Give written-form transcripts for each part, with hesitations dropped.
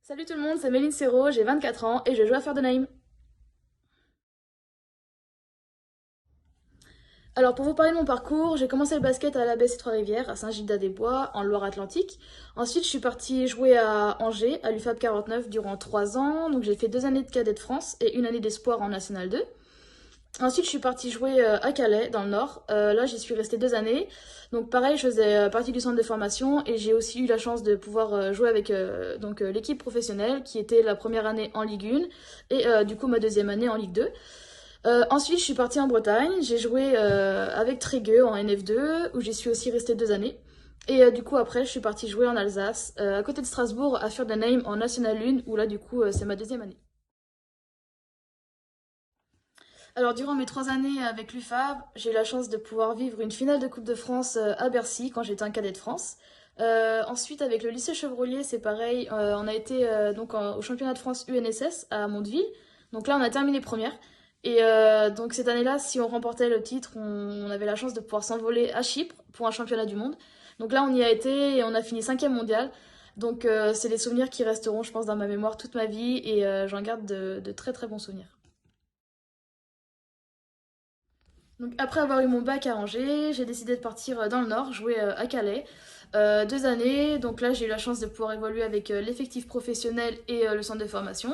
Salut tout le monde, c'est Méline Serrault, j'ai 24 ans et je joue à Ferdenheim. Alors pour vous parler de mon parcours, j'ai commencé le basket à l'ABC Trois-Rivières, à Saint-Gildas-des-Bois, en Loire-Atlantique. Ensuite, je suis partie jouer à Angers, à l'UFAB 49, durant 3 ans. Donc j'ai fait 2 années de cadet de France et une année d'espoir en National 2. Ensuite, je suis partie jouer à Calais, dans le Nord. Là, j'y suis restée 2 années. Donc pareil, je faisais partie du centre de formation et j'ai aussi eu la chance de pouvoir jouer avec l'équipe professionnelle qui était la première année en Ligue 1 et du coup ma deuxième année en Ligue 2. Ensuite, je suis partie en Bretagne. J'ai joué avec Trégueux en NF2 où j'y suis aussi restée 2 années. Et du coup, après, je suis partie jouer en Alsace, à côté de Strasbourg, à Fürdenheim en National 1 où là, du coup, c'est ma deuxième année. Alors, durant mes 3 années avec l'UFAB, j'ai eu la chance de pouvoir vivre une finale de Coupe de France à Bercy quand j'étais un cadet de France. Ensuite, avec le lycée Chevrolier, c'est pareil. On a été au championnat de France UNSS à Mondeville. Donc là, on a terminé première. Et donc cette année-là, si on remportait le titre, on avait la chance de pouvoir s'envoler à Chypre pour un championnat du monde. Donc là, on y a été et on a fini cinquième mondial. Donc c'est des souvenirs qui resteront, je pense, dans ma mémoire toute ma vie et j'en garde de très très bons souvenirs. Donc après avoir eu mon bac à Angers, j'ai décidé de partir dans le Nord, jouer à Calais. 2 années, donc là j'ai eu la chance de pouvoir évoluer avec l'effectif professionnel et le centre de formation.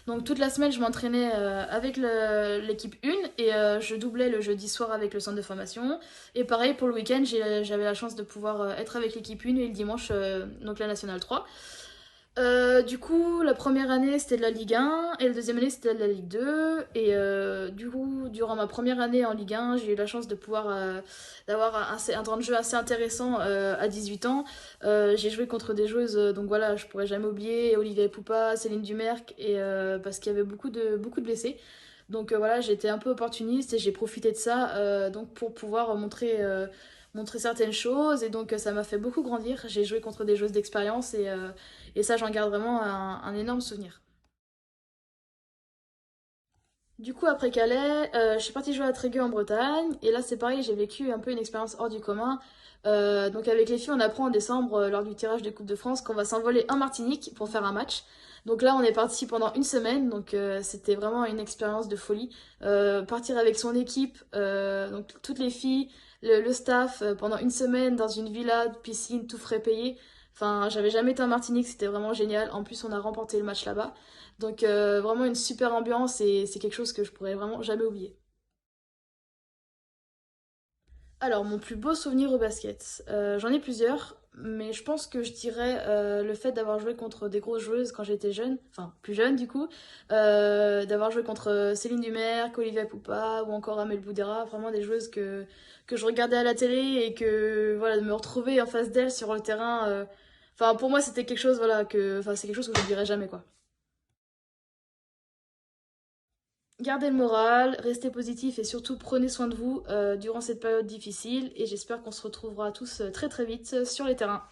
Donc toute la semaine je m'entraînais avec l'équipe 1 et je doublais le jeudi soir avec le centre de formation. Et pareil pour le week-end, j'avais la chance de pouvoir être avec l'équipe 1 et le dimanche, donc la Nationale 3. Du coup, la première année c'était de la Ligue 1 et la deuxième année c'était de la Ligue 2. Et du coup, durant ma première année en Ligue 1, j'ai eu la chance de pouvoir d'avoir un temps de jeu assez intéressant à 18 ans. J'ai joué contre des joueuses, donc voilà, je pourrais jamais oublier Olivier Poupa, Céline Dumerc, et parce qu'il y avait beaucoup de blessés. Donc voilà, j'ai été un peu opportuniste et j'ai profité de ça donc pour pouvoir montrer certaines choses. Et donc ça m'a fait beaucoup grandir. J'ai joué contre des joueuses d'expérience et ça, j'en garde vraiment un énorme souvenir. Du coup, après Calais, je suis partie jouer à Trégueux en Bretagne. Et là, c'est pareil, j'ai vécu un peu une expérience hors du commun. Donc avec les filles, on apprend en décembre, lors du tirage de Coupe de France, qu'on va s'envoler en Martinique pour faire un match. Donc là, on est parti pendant une semaine. Donc c'était vraiment une expérience de folie. Partir avec son équipe, donc toutes les filles, le staff, pendant une semaine dans une villa, piscine, tout frais payé. Enfin, j'avais jamais été en Martinique, c'était vraiment génial. En plus, on a remporté le match là-bas. Donc vraiment une super ambiance et c'est quelque chose que je pourrais vraiment jamais oublier. Alors mon plus beau souvenir au basket, j'en ai plusieurs, mais je pense que je dirais le fait d'avoir joué contre des grosses joueuses quand j'étais jeune, enfin plus jeune du coup, d'avoir joué contre Céline Dumerc, Olivia Poupa ou encore Amel Boudera, vraiment des joueuses que je regardais à la télé et que voilà de me retrouver en face d'elles sur le terrain, enfin pour moi c'était quelque chose voilà enfin c'est quelque chose que je ne dirais jamais quoi. Gardez le moral, restez positif et surtout prenez soin de vous durant cette période difficile et j'espère qu'on se retrouvera tous très très vite sur les terrains.